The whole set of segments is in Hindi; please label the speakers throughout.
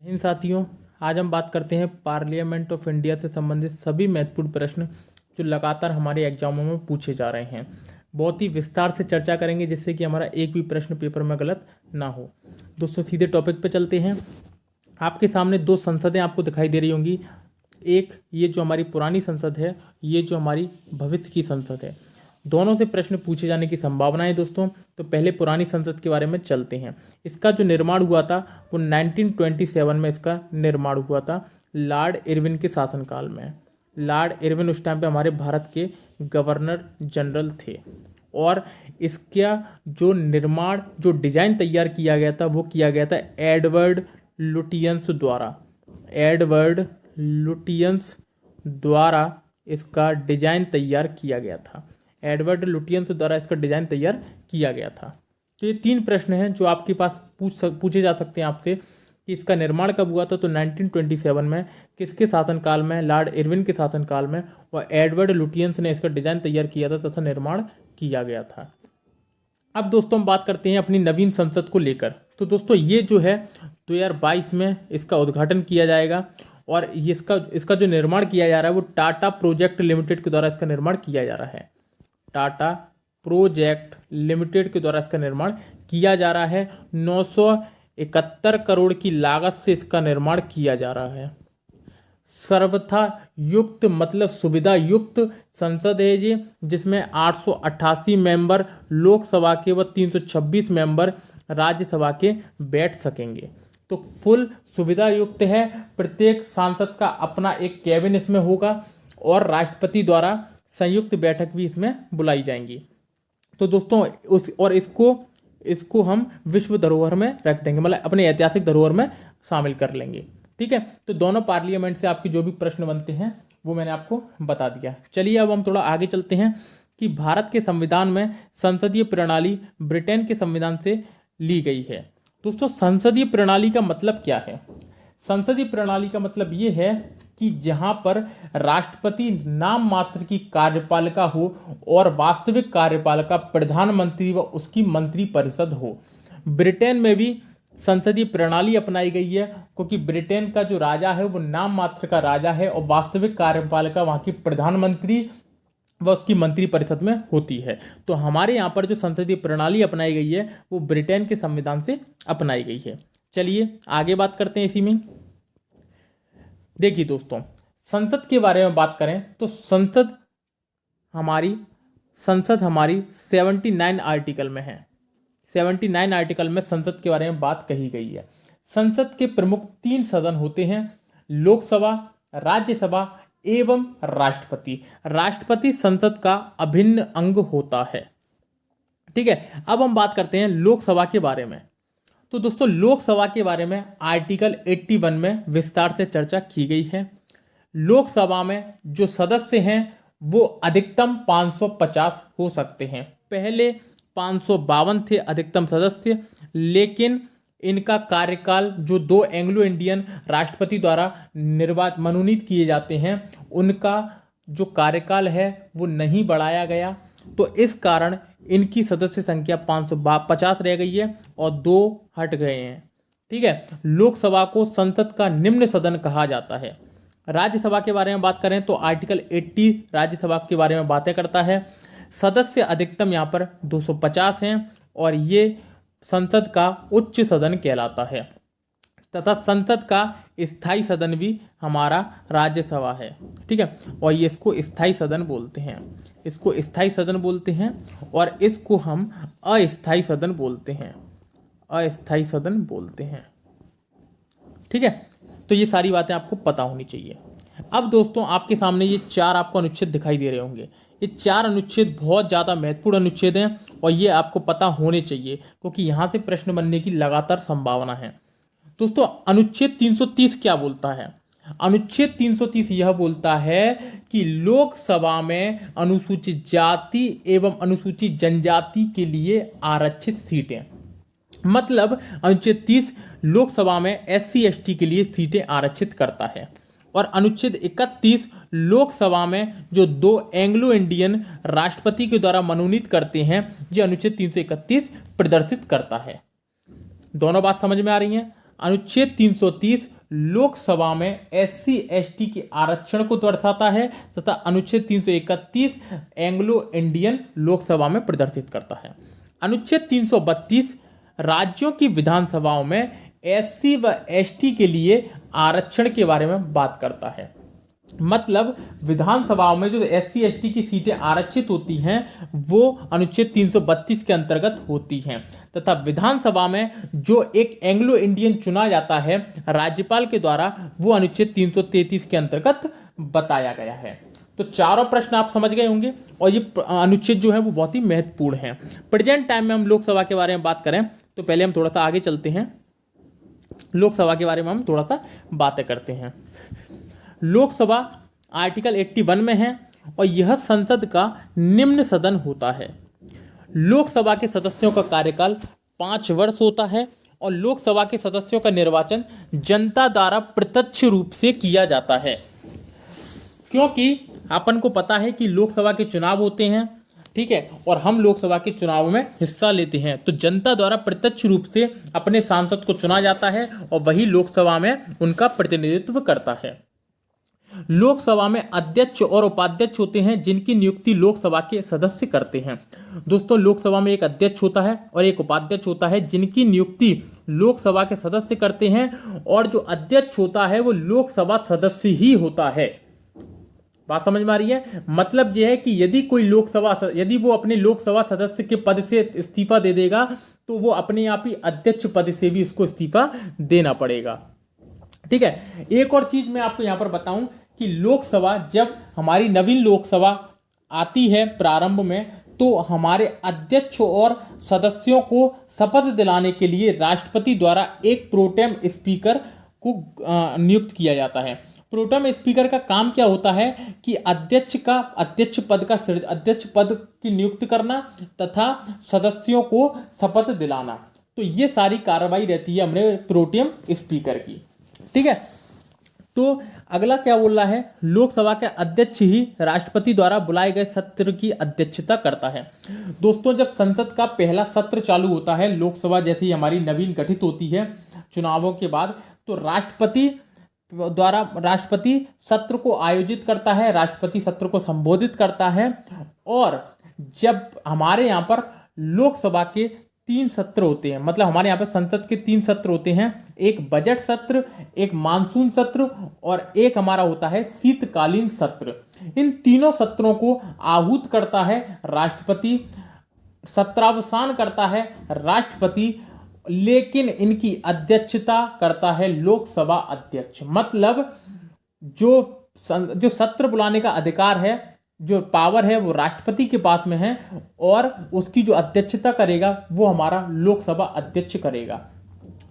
Speaker 1: इन साथियों, आज हम बात करते हैं पार्लियामेंट ऑफ इंडिया से संबंधित सभी महत्वपूर्ण प्रश्न जो लगातार हमारे एग्जामों में पूछे जा रहे हैं। बहुत ही विस्तार से चर्चा करेंगे जिससे कि हमारा एक भी प्रश्न पेपर में गलत ना हो। दोस्तों सीधे टॉपिक पे चलते हैं। आपके सामने दो संसदें आपको दिखाई दे रही होंगी। एक ये जो हमारी पुरानी संसद है, ये जो हमारी भविष्य की संसद है। दोनों से प्रश्न पूछे जाने की संभावना है दोस्तों। तो पहले पुरानी संसद के बारे में चलते हैं। इसका जो निर्माण हुआ था वो 1927 में इसका निर्माण हुआ था, लॉर्ड इरविन के शासनकाल में। लॉर्ड इरविन उस टाइम पे हमारे भारत के गवर्नर जनरल थे। और इसका जो निर्माण, जो डिजाइन तैयार किया गया था वो किया गया था एडवर्ड लुटियंस द्वारा। एडवर्ड लुटियंस द्वारा इसका डिजाइन तैयार किया गया था। एडवर्ड लुटियंस द्वारा इसका डिजाइन तैयार किया गया था। तो ये तीन प्रश्न हैं जो आपके पास पूछे जा सकते हैं आपसे कि इसका निर्माण कब हुआ था। तो 1927 में किसके शासनकाल में? लॉर्ड इरविन के शासनकाल में। और एडवर्ड लुटियंस ने इसका डिजाइन तैयार किया था तथा निर्माण किया गया था। अब दोस्तों हम बात करते हैं अपनी नवीन संसद को लेकर। तो दोस्तों ये जो है 2022 में इसका उद्घाटन किया जाएगा। और इसका जो निर्माण किया जा रहा है वो टाटा प्रोजेक्ट लिमिटेड के द्वारा इसका निर्माण किया जा रहा है। टाटा प्रोजेक्ट लिमिटेड के द्वारा इसका निर्माण किया जा रहा है। 971 करोड़ की लागत से इसका निर्माण किया जा रहा है। सर्वथा युक्त मतलब सुविधा युक्त संसद है ये, जिसमें 888 मेंबर लोकसभा के व 326 मेंबर राज्यसभा के बैठ सकेंगे। तो फुल सुविधा युक्त है। प्रत्येक सांसद का अपना एक कैबिन इसमें होगा और राष्ट्रपति द्वारा संयुक्त बैठक भी इसमें बुलाई जाएंगी। तो दोस्तों इसको हम विश्व धरोहर में रख देंगे, मतलब अपने ऐतिहासिक धरोहर में शामिल कर लेंगे। ठीक है, तो दोनों पार्लियामेंट से आपके जो भी प्रश्न बनते हैं वो मैंने आपको बता दिया। चलिए अब हम थोड़ा आगे चलते हैं कि भारत के संविधान में संसदीय प्रणाली ब्रिटेन के संविधान से ली गई है। दोस्तों संसदीय प्रणाली का मतलब क्या है? संसदीय प्रणाली का मतलब ये है कि जहां पर राष्ट्रपति नाम मात्र की कार्यपालिका हो और वास्तविक कार्यपालिका प्रधानमंत्री व उसकी मंत्रिपरिषद हो। ब्रिटेन में भी संसदीय प्रणाली अपनाई गई है क्योंकि ब्रिटेन का जो राजा है वो नाम मात्र का राजा है और वास्तविक कार्यपालिका वहां की प्रधानमंत्री व उसकी मंत्रिपरिषद में होती है। तो हमारे यहाँ पर जो संसदीय प्रणाली अपनाई गई है वो ब्रिटेन के संविधान से अपनाई गई है। चलिए आगे बात करते हैं इसी में। देखिए दोस्तों, संसद के बारे में बात करें तो संसद हमारी 79 आर्टिकल में है। 79 आर्टिकल में संसद के बारे में बात कही गई है। संसद के प्रमुख 3 सदन होते हैं, लोकसभा, राज्यसभा एवं राष्ट्रपति। राष्ट्रपति संसद का अभिन्न अंग होता है। ठीक है, अब हम बात करते हैं लोकसभा के बारे में। तो दोस्तों लोकसभा के बारे में आर्टिकल 81 में विस्तार से चर्चा की गई है। लोकसभा में जो सदस्य हैं वो अधिकतम 550 हो सकते हैं। पहले 552 थे अधिकतम सदस्य, लेकिन इनका कार्यकाल जो 2 एंग्लो इंडियन राष्ट्रपति द्वारा मनोनीत किए जाते हैं उनका जो कार्यकाल है वो नहीं बढ़ाया गया। तो इस कारण इनकी सदस्य संख्या 550 रह गई है और 2 हट गए हैं। ठीक है, लोकसभा को संसद का निम्न सदन कहा जाता है। राज्यसभा के बारे में बात करें तो आर्टिकल 80 राज्यसभा के बारे में बातें करता है। सदस्य अधिकतम यहाँ पर 250 हैं और ये संसद का उच्च सदन कहलाता है। तथा संसद का स्थायी सदन भी हमारा राज्यसभा है। ठीक है, और ये इसको स्थायी सदन बोलते हैं। इसको स्थायी सदन बोलते हैं और इसको हम अस्थायी सदन बोलते हैं। अस्थायी सदन बोलते हैं। ठीक है, तो ये सारी बातें आपको पता होनी चाहिए। अब दोस्तों आपके सामने ये 4 आपको अनुच्छेद दिखाई दे रहे होंगे। ये 4 अनुच्छेद बहुत ज़्यादा महत्वपूर्ण अनुच्छेद हैं और ये आपको पता होने चाहिए क्योंकि यहाँ से प्रश्न बनने की लगातार संभावना है। दोस्तों अनुच्छेद 330 क्या बोलता है? अनुच्छेद 330 यह बोलता है कि लोकसभा में अनुसूचित जाति एवं अनुसूचित जनजाति के लिए आरक्षित सीटें, मतलब अनुच्छेद 30 लोकसभा में SC ST के लिए सीटें आरक्षित करता है। और अनुच्छेद 31 लोकसभा में जो 2 एंग्लो इंडियन राष्ट्रपति के द्वारा मनोनीत करते हैं, ये अनुच्छेद 331 प्रदर्शित करता है। दोनों बात समझ में आ रही हैं? अनुच्छेद 330 लोकसभा में SC ST के आरक्षण को दर्शाता है तथा अनुच्छेद 331 एंग्लो इंडियन लोकसभा में प्रदर्शित करता है। अनुच्छेद 332 राज्यों की विधानसभाओं में SC व ST के लिए आरक्षण के बारे में बात करता है। मतलब विधानसभाओं में जो SC ST की सीटें आरक्षित होती हैं वो अनुच्छेद 332 के अंतर्गत होती हैं तथा विधानसभा में जो एक एंग्लो इंडियन चुना जाता है राज्यपाल के द्वारा वो अनुच्छेद 333 के अंतर्गत बताया गया है। तो चारों प्रश्न आप समझ गए होंगे और ये अनुच्छेद जो है वो बहुत ही महत्वपूर्ण है। प्रेजेंट टाइम में हम लोकसभा के बारे में बात करें तो पहले हम थोड़ा सा आगे चलते हैं। लोकसभा के बारे में हम थोड़ा सा बातें करते हैं। लोकसभा आर्टिकल 81 में है और यह संसद का निम्न सदन होता है। लोकसभा के सदस्यों का कार्यकाल 5 वर्ष होता है और लोकसभा के सदस्यों का निर्वाचन जनता द्वारा प्रत्यक्ष रूप से किया जाता है। क्योंकि अपन को पता है कि लोकसभा के चुनाव होते हैं, ठीक है, और हम लोकसभा के चुनाव में हिस्सा लेते हैं तो जनता द्वारा प्रत्यक्ष रूप से अपने सांसद को चुना जाता है और वही लोकसभा में उनका प्रतिनिधित्व करता है। लोकसभा में अध्यक्ष और उपाध्यक्ष होते हैं जिनकी नियुक्ति लोकसभा के सदस्य करते हैं। दोस्तों, लोकसभा में एक अध्यक्ष होता है और एक उपाध्यक्ष होता है जिनकी नियुक्ति लोकसभा के सदस्य करते हैं और जो अध्यक्ष होता है वो लोकसभा सदस्य ही होता है। बात समझ में आ रही है? मतलब यह है कि यदि वो अपने लोकसभा सदस्य के पद से इस्तीफा दे देगा तो वो अपने आप ही अध्यक्ष पद से भी उसको इस्तीफा देना पड़ेगा। ठीक है, एक और चीज मैं आपको यहां पर बताऊं कि लोकसभा जब हमारी नवीन लोकसभा आती है प्रारंभ में तो हमारे अध्यक्ष और सदस्यों को शपथ दिलाने के लिए राष्ट्रपति द्वारा एक प्रोटेम स्पीकर को नियुक्त किया जाता है। प्रोटेम स्पीकर का काम क्या होता है कि अध्यक्ष पद की नियुक्त करना तथा सदस्यों को शपथ दिलाना। तो ये सारी कार्रवाई रहती है हमारे प्रोटेम स्पीकर की। ठीक है, तो अगला क्या बोल रहा है, लोकसभा के अध्यक्ष ही राष्ट्रपति द्वारा बुलाए गए सत्र की अध्यक्षता करता है। दोस्तों, जब संसद का पहला सत्र चालू होता है, लोकसभा जैसी हमारी नवीन गठित होती है चुनावों के बाद, तो राष्ट्रपति सत्र को आयोजित करता है, राष्ट्रपति सत्र को संबोधित करता है। और जब हमारे यहाँ पर लोकसभा के 3 सत्र होते हैं, मतलब हमारे यहाँ पर संसद के 3 सत्र होते हैं, एक बजट सत्र, एक मानसून सत्र और एक हमारा होता है शीतकालीन सत्र। इन तीनों सत्रों को आहूत करता है राष्ट्रपति, सत्रावसान करता है राष्ट्रपति, लेकिन इनकी अध्यक्षता करता है लोकसभा अध्यक्ष। मतलब जो सत्र बुलाने का अधिकार है, जो पावर है वो राष्ट्रपति के पास में है और उसकी जो अध्यक्षता करेगा वो हमारा लोकसभा अध्यक्ष करेगा।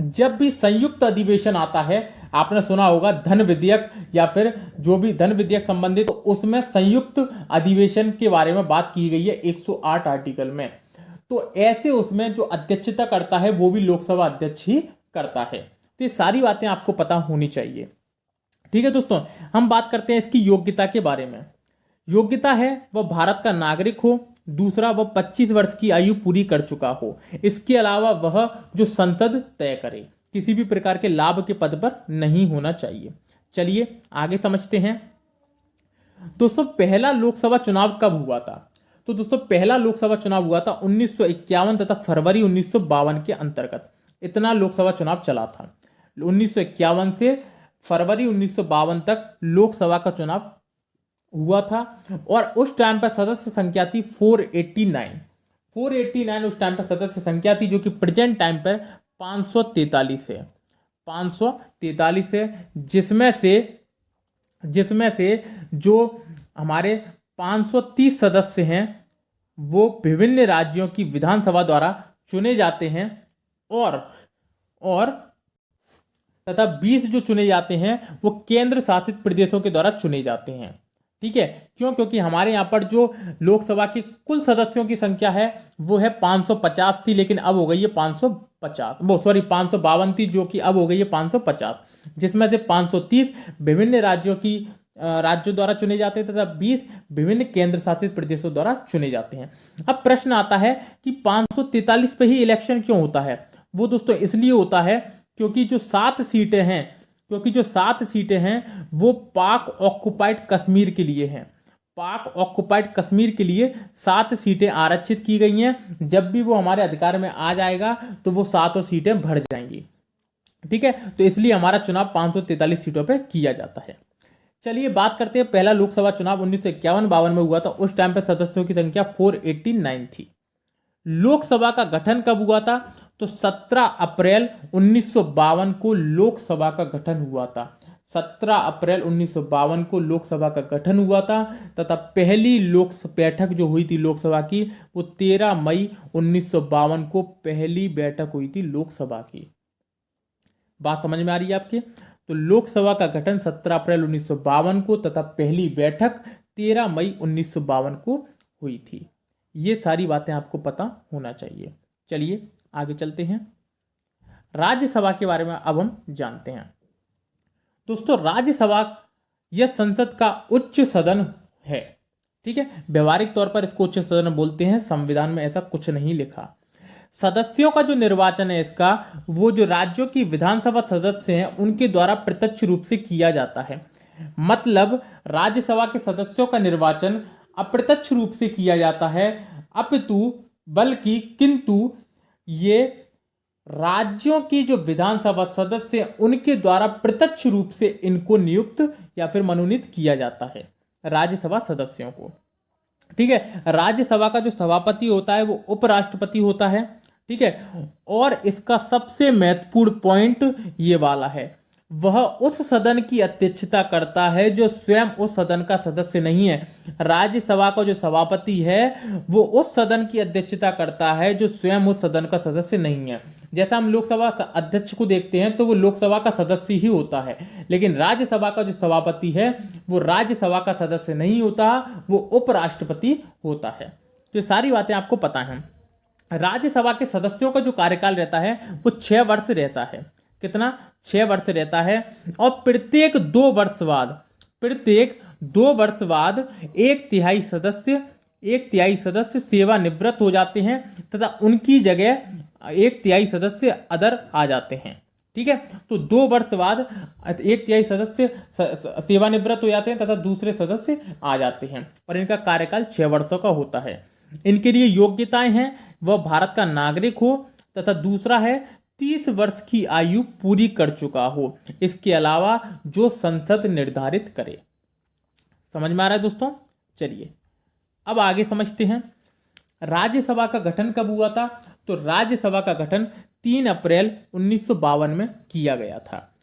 Speaker 1: जब भी संयुक्त अधिवेशन आता है, आपने सुना होगा धन विधेयक या फिर जो भी धन विधेयक संबंधित, तो उसमें संयुक्त अधिवेशन के बारे में बात की गई है 108 आर्टिकल में। तो ऐसे उसमें जो अध्यक्षता करता है वो भी लोकसभा अध्यक्ष ही करता है। तो ये सारी बातें आपको पता होनी चाहिए। ठीक है दोस्तों, हम बात करते हैं इसकी योग्यता के बारे में। योग्यता है वह भारत का नागरिक हो, दूसरा वह 25 वर्ष की आयु पूरी कर चुका हो, इसके अलावा वह जो संसद तय करे, किसी भी प्रकार के लाभ के पद पर नहीं होना चाहिए। चलिए आगे समझते हैं। दोस्तों, पहला लोकसभा चुनाव कब हुआ था? तो दोस्तों, पहला लोकसभा चुनाव हुआ था 1951 तथा फरवरी 1952 के अंतर्गत। इतना लोकसभा चुनाव चला था। 1951 से फरवरी 1952 तक लोकसभा का चुनाव हुआ था और उस टाइम पर सदस्य संख्या थी 489 उस टाइम पर सदस्य संख्या थी, जो कि प्रेजेंट टाइम पर 543 है, जिसमें से जो हमारे 530 सदस्य हैं वो विभिन्न राज्यों की विधानसभा द्वारा चुने जाते हैं और तथा 20 जो चुने जाते हैं वो केंद्र शासित प्रदेशों के द्वारा चुने जाते हैं। ठीक है, क्यों? क्योंकि हमारे यहाँ पर जो लोकसभा की कुल सदस्यों की संख्या है वो है 550 थी, लेकिन अब हो गई है 552 थी, जो कि अब हो गई है 550, जिसमें से 530 विभिन्न राज्यों द्वारा चुने जाते हैं तथा 20 विभिन्न केंद्र शासित प्रदेशों द्वारा चुने जाते हैं। अब प्रश्न आता है कि 543 पे ही इलेक्शन क्यों होता है? वो दोस्तों इसलिए होता है क्योंकि जो 7 सीटें हैं क्योंकि जो 7 सीटें हैं वो पाक ऑक्युपाइड कश्मीर के लिए हैं। पाक ऑक्युपाइड कश्मीर के लिए 7 सीटें आरक्षित की गई हैं। जब भी वो हमारे अधिकार में आ जाएगा तो वो 7 सीटें भर जाएंगी। ठीक है, तो इसलिए हमारा चुनाव 543 सीटों पर किया जाता है। चलिए बात करते हैं, पहला लोकसभा चुनाव 1951-52 में हुआ था। उस टाइम पर सदस्यों की संख्या 489 थी। लोकसभा का गठन कब हुआ था? तो 17 अप्रैल 1952 को लोकसभा का गठन हुआ था। 17 अप्रैल 1952 को लोकसभा का गठन हुआ था तथा पहली लोकसभा बैठक जो हुई थी लोकसभा की वो 13 मई 1952 को पहली बैठक हुई थी लोकसभा की। बात समझ में आ रही है आपके? तो लोकसभा का गठन 17 अप्रैल 1952 को तथा पहली बैठक 13 मई 1952 को हुई थी। ये सारी बातें आपको पता होना चाहिए। चलिए आगे चलते हैं, राज्यसभा के बारे में अब हम जानते हैं। दोस्तों, राज्यसभा यह संसद का उच्च सदन है। ठीक है, व्यवहारिक तौर पर इसको उच्च सदन बोलते हैं, संविधान में ऐसा कुछ नहीं लिखा। सदस्यों का जो निर्वाचन है इसका, वो जो राज्यों की विधानसभा सदस्य हैं उनके द्वारा प्रत्यक्ष रूप से किया जाता है। मतलब राज्यसभा के सदस्यों का निर्वाचन अप्रत्यक्ष रूप से किया जाता है, किंतु ये राज्यों की जो विधानसभा सदस्य हैं उनके द्वारा प्रत्यक्ष रूप से इनको नियुक्त या फिर मनोनीत किया जाता है राज्यसभा सदस्यों को। ठीक है, राज्यसभा का जो सभापति होता है वो उपराष्ट्रपति होता है। ठीक है, और इसका सबसे महत्वपूर्ण पॉइंट ये वाला है, वह उस सदन की अध्यक्षता करता है जो स्वयं उस सदन का सदस्य नहीं है। राज्यसभा का जो सभापति है वो उस सदन की अध्यक्षता करता है जो स्वयं उस सदन का सदस्य नहीं है। जैसा हम लोकसभा अध्यक्ष को देखते हैं तो वो लोकसभा का सदस्य ही होता है, लेकिन राज्यसभा का जो सभापति है वो राज्यसभा का सदस्य नहीं होता, वो उपराष्ट्रपति होता है। तो ये सारी बातें आपको पता है। राज्यसभा के सदस्यों का जो कार्यकाल रहता है वो 6 वर्ष रहता है। कितना? 6 वर्ष रहता है। और प्रत्येक 2 वर्ष बाद 1/3 सदस्य सेवानिवृत्त हो जाते हैं तथा उनकी जगह 1/3 सदस्य अदर आ जाते हैं। ठीक है, तो 2 वर्ष बाद 1/3 सदस्य सेवानिवृत्त हो जाते हैं तथा दूसरे सदस्य आ जाते हैं और इनका कार्यकाल 6 वर्षों का होता है। इनके लिए योग्यताएं हैं, वह भारत का नागरिक हो तथा दूसरा है 30 वर्ष की आयु पूरी कर चुका हो। इसके अलावा जो संसद निर्धारित करे। समझ में आ रहा है दोस्तों? चलिए अब आगे समझते हैं, राज्यसभा का गठन कब हुआ था? तो राज्यसभा का गठन 3 अप्रैल 1952 में किया गया था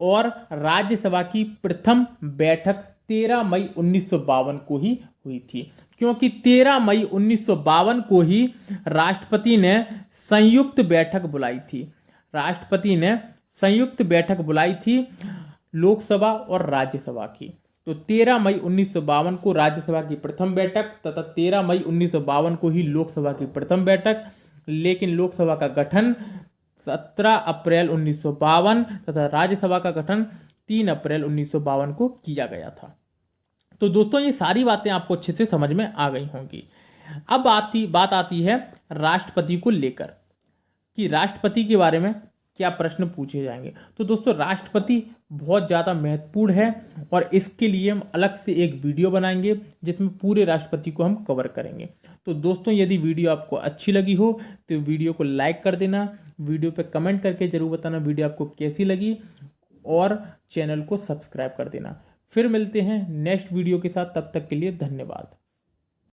Speaker 1: और राज्यसभा की प्रथम बैठक 13 मई 1952 को ही हुई थी, क्योंकि 13 मई 1952 को ही राष्ट्रपति ने संयुक्त बैठक बुलाई थी। राष्ट्रपति ने संयुक्त बैठक बुलाई थी लोकसभा और राज्यसभा की। तो 13 मई 1952 को राज्यसभा की प्रथम बैठक तथा 13 मई 1952 को ही लोकसभा की प्रथम बैठक, लेकिन लोकसभा का गठन 17 अप्रैल 1952 तथा राज्यसभा का गठन 3 अप्रैल 1952 को किया गया था। तो दोस्तों ये सारी बातें आपको अच्छे से समझ में आ गई होंगी। अब बात आती है राष्ट्रपति को लेकर कि राष्ट्रपति के बारे में क्या प्रश्न पूछे जाएंगे। तो दोस्तों राष्ट्रपति बहुत ज़्यादा महत्वपूर्ण है और इसके लिए हम अलग से एक वीडियो बनाएंगे जिसमें पूरे राष्ट्रपति को हम कवर करेंगे। तो दोस्तों यदि वीडियो आपको अच्छी लगी हो तो वीडियो को लाइक कर देना, वीडियो पे कमेंट करके ज़रूर बताना वीडियो आपको कैसी लगी और चैनल को सब्सक्राइब कर देना। फिर मिलते हैं नेक्स्ट वीडियो के साथ, तब तक के लिए धन्यवाद।